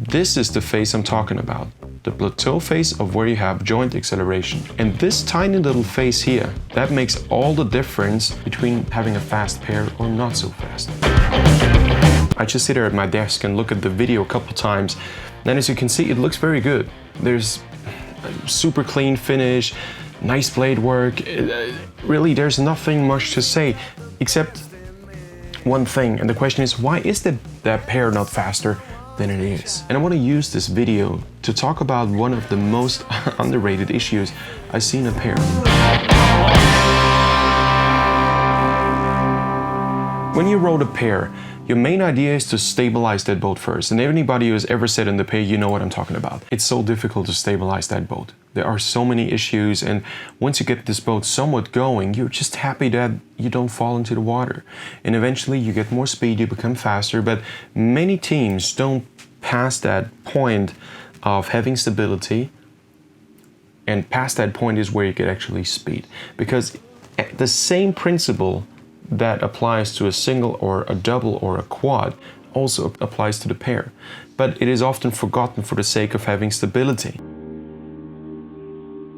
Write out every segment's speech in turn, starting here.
This is the phase I'm talking about, the plateau phase of where you have joint acceleration. And this tiny little phase here, that makes all the difference between having a fast pair or not so fast. I just sit here at my desk and look at the video a couple times, and as you can see, it looks very good. There's a super clean finish, nice blade work. Really, there's nothing much to say except one thing, and the question is, why is that pair not faster than it is? And I want to use this video to talk about one of the most underrated issues I see in a pair. When you roll a pair, your main idea is to stabilize that boat first. And anybody who has ever sat in the pair, you know what I'm talking about. It's so difficult to stabilize that boat. There are so many issues, and once you get this boat somewhat going, you're just happy that you don't fall into the water. And eventually you get more speed, you become faster, but many teams don't pass that point of having stability, and past that point is where you get actually speed. Because the same principle that applies to a single or a double or a quad also applies to the pair, but it is often forgotten for the sake of having stability.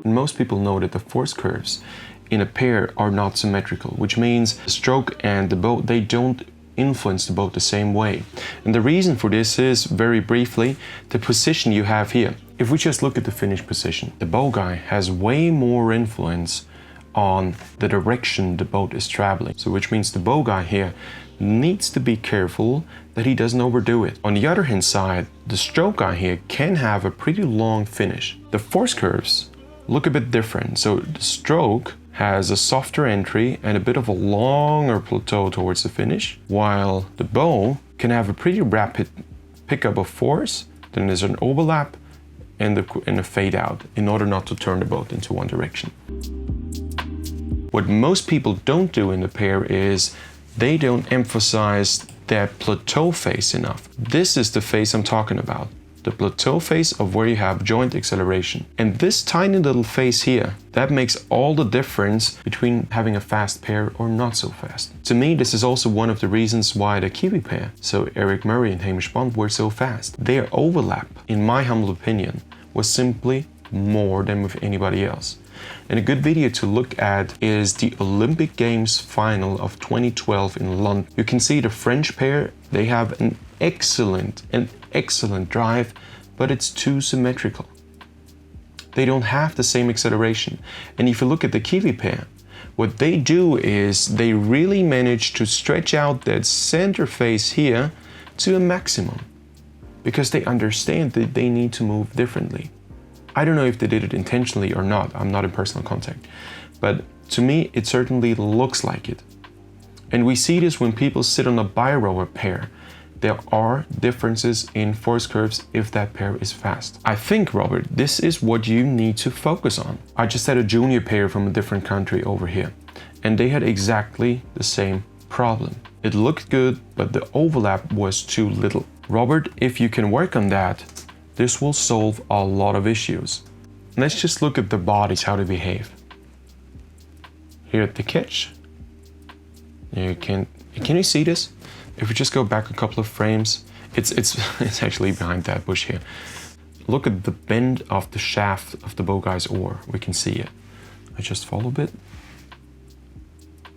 Most people know that the force curves in a pair are not symmetrical, which means the stroke and the boat, they don't influence the boat the same way. And the reason for this is, very briefly, the position you have here. If we just look at the finish position, the bow guy has way more influence on the direction the boat is traveling. So which means the bow guy here needs to be careful that he doesn't overdo it. On the other hand side, the stroke guy here can have a pretty long finish. The force curves look a bit different. So the stroke has a softer entry and a bit of a longer plateau towards the finish, while the bow can have a pretty rapid pickup of force. Then there's an overlap and a fade out in order not to turn the boat into one direction. What most people don't do in the pair is they don't emphasize that plateau phase enough. This is the phase I'm talking about, the plateau phase of where you have joint acceleration. And this tiny little phase here, that makes all the difference between having a fast pair or not so fast. To me, this is also one of the reasons why the Kiwi pair, so Eric Murray and Hamish Bond, were so fast. Their overlap, in my humble opinion, was simply more than with anybody else. And a good video to look at is the Olympic Games final of 2012 in London. You can see the French pair, they have an excellent drive, but it's too symmetrical. They don't have the same acceleration. And if you look at the Kiwi pair, what they do is they really manage to stretch out that center face here to a maximum, because they understand that they need to move differently. I don't know if they did it intentionally or not, I'm not in personal contact, but to me it certainly looks like it. And we see this when people sit on a bi-rower pair. There are differences in force curves if that pair is fast. I think, Robert, this is what you need to focus on. I just had a junior pair from a different country over here, and they had exactly the same problem. It looked good, but the overlap was too little. Robert, if you can work on that, this will solve a lot of issues. Let's just look at the bodies, how they behave. Here at the catch, can you see this? If we just go back a couple of frames, it's actually behind that bush here. Look at the bend of the shaft of the bow guy's oar. We can see it. I just follow a bit.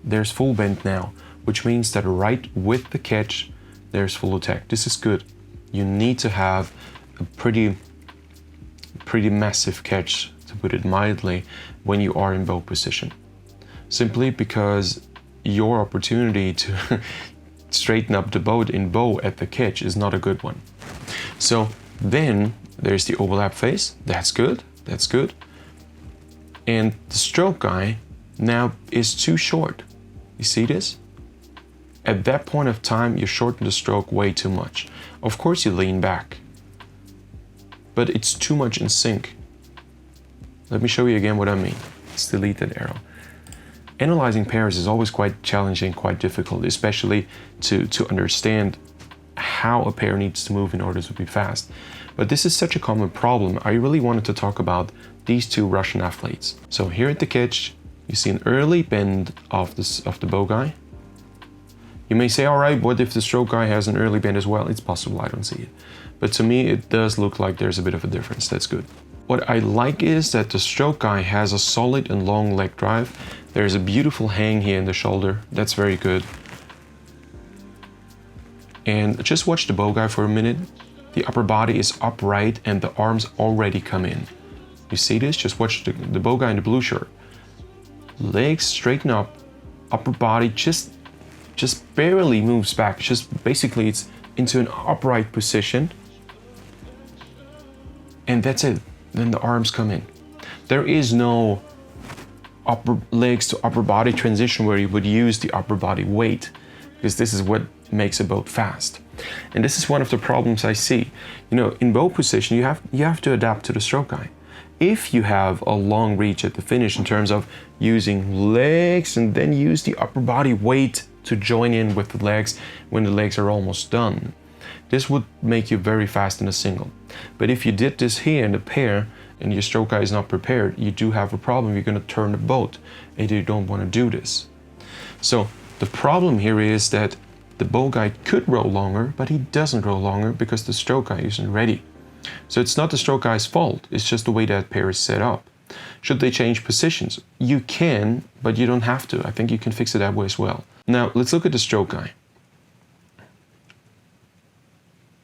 There's full bend now, which means that right with the catch, there's full attack. This is good. You need to have a pretty massive catch, to put it mildly, when you are in bow position. Simply because your opportunity to straighten up the boat in bow at the catch is not a good one. So then there's the overlap phase. That's good. And the stroke guy now is too short. You see this? At that point of time, you shorten the stroke way too much. Of course you lean back, but it's too much in sync. Let me show you again what I mean. Let's delete that arrow. Analyzing pairs is always quite challenging, quite difficult, especially to understand how a pair needs to move in order to be fast. But this is such a common problem. I really wanted to talk about these two Russian athletes. So here at the catch, you see an early bend of the bow guy. You may say, all right, what if the stroke guy has an early bend as well? It's possible, I don't see it. but to me it does look like there's a bit of a difference. That's good. What I like is that the stroke guy has a solid and long leg drive. There's a beautiful hang here in the shoulder. That's very good. And just watch the bow guy for a minute. The upper body is upright and the arms already come in. You see this? Just watch the bow guy in the blue shirt. Legs straighten up, upper body just barely moves back. Basically it's into an upright position. And that's it. Then the arms come in. There is no upper legs to upper body transition where you would use the upper body weight, because this is what makes a boat fast. And this is one of the problems I see. You know, in bow position, you have to adapt to the stroke guy. If you have a long reach at the finish in terms of using legs and then use the upper body weight to join in with the legs when the legs are almost done, this would make you very fast in a single. But if you did this here in a pair and your stroke guy is not prepared, you do have a problem. You're going to turn the boat and you don't want to do this. So the problem here is that the bow guy could row longer, but he doesn't row longer because the stroke guy isn't ready. So it's not the stroke guy's fault, it's just the way that pair is set up. Should they change positions? You can, but you don't have to. I think you can fix it that way as well. Now let's look at the stroke guy.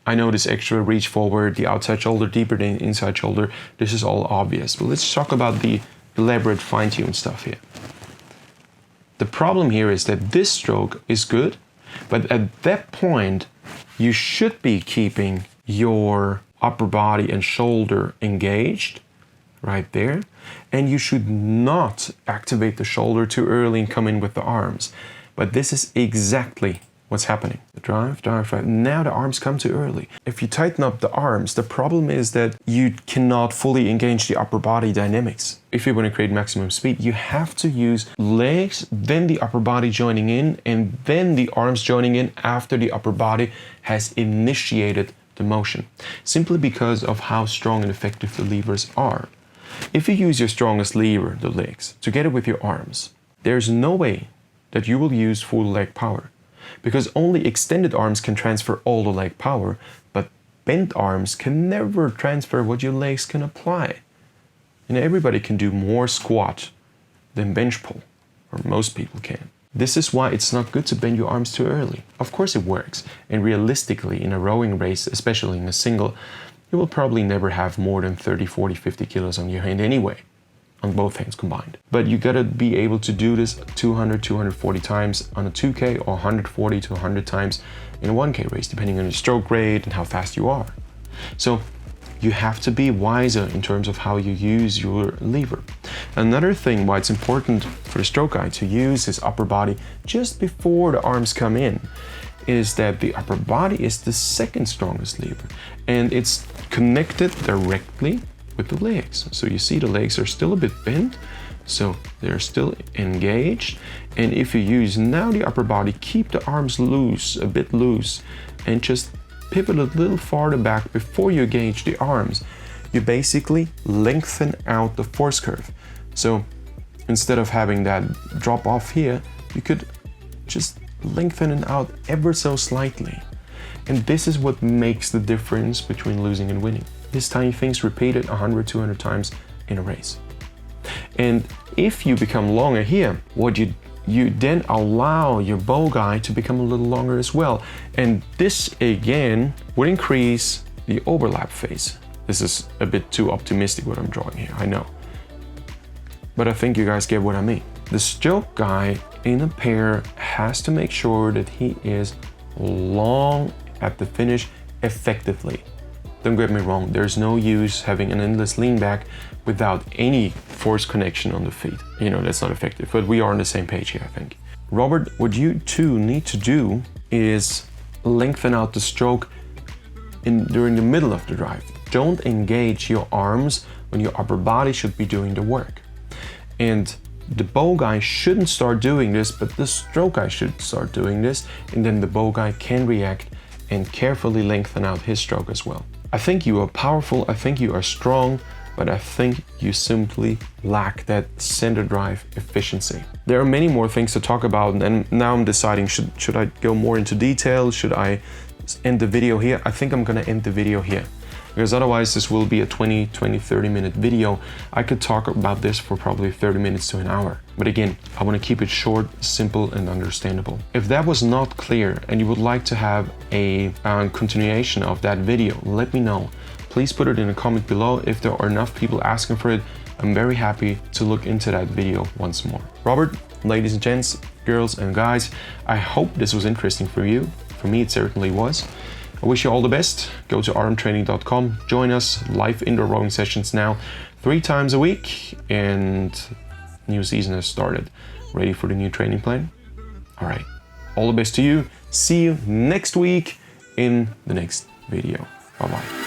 I know this extra reach forward, the outside shoulder deeper than the inside shoulder, this is all obvious. But let's talk about the elaborate fine-tuned stuff here. The problem here is that this stroke is good, but at that point, you should be keeping your upper body and shoulder engaged right there. And you should not activate the shoulder too early and come in with the arms. But this is exactly what's happening. The drive, drive, drive. Now the arms come too early. If you tighten up the arms, the problem is that you cannot fully engage the upper body dynamics. If you want to create maximum speed, you have to use legs, then the upper body joining in, and then the arms joining in after the upper body has initiated the motion, simply because of how strong and effective the levers are. If you use your strongest lever, the legs, together with your arms, there's no way that you will use full leg power, because only extended arms can transfer all the leg power, but bent arms can never transfer what your legs can apply. And everybody can do more squat than bench pull, or most people can. This is why it's not good to bend your arms too early. Of course it works, and realistically in a rowing race, especially in a single, you will probably never have more than 30, 40, 50 kilos on your hand anyway, on both hands combined. But you gotta be able to do this 200, 240 times on a 2K or 140 to 100 times in a 1K race, depending on your stroke rate and how fast you are. So you have to be wiser in terms of how you use your lever. Another thing why it's important for the stroke guy to use his upper body just before the arms come in is that the upper body is the second strongest lever, and it's connected directly with the legs. So you see the legs are still a bit bent, so they're still engaged. And if you use now the upper body, keep the arms loose, a bit loose, and just pivot a little farther back before you engage the arms, you basically lengthen out the force curve. So instead of having that drop off here, you could just lengthen it out ever so slightly. And this is what makes the difference between losing and winning. These tiny things repeated 100, 200 times in a race. And if you become longer here, what you then allow your bow guy to become a little longer as well. And this again would increase the overlap phase. This is a bit too optimistic what I'm drawing here, I know. But I think you guys get what I mean. The stroke guy in a pair has to make sure that he is long at the finish effectively. Don't get me wrong, there's no use having an endless lean back without any force connection on the feet. You know, that's not effective, but we are on the same page here, I think. Robert, what you two need to do is lengthen out the stroke during the middle of the drive. Don't engage your arms when your upper body should be doing the work. And the bow guy shouldn't start doing this, but the stroke guy should start doing this, and then the bow guy can react and carefully lengthen out his stroke as well. I think you are powerful, I think you are strong, but I think you simply lack that center drive efficiency. There are many more things to talk about, and now I'm deciding, should I go more into detail? Should I end the video here. I think I'm gonna end the video here, because otherwise this will be a 20, 30 minute video. I could talk about this for probably 30 minutes to an hour. But again, I want to keep it short, simple, and understandable. If that was not clear and you would like to have a continuation of that video, let me know. Please put it in a comment below. If there are enough people asking for it, I'm very happy to look into that video once more. Robert, ladies and gents, girls and guys, I hope this was interesting for you. For me, it certainly was. I wish you all the best. Go to rmtraining.com, join us, live indoor rowing sessions now 3 times a week, and new season has started. Ready for the new training plan? All right, all the best to you. See you next week in the next video. Bye-bye.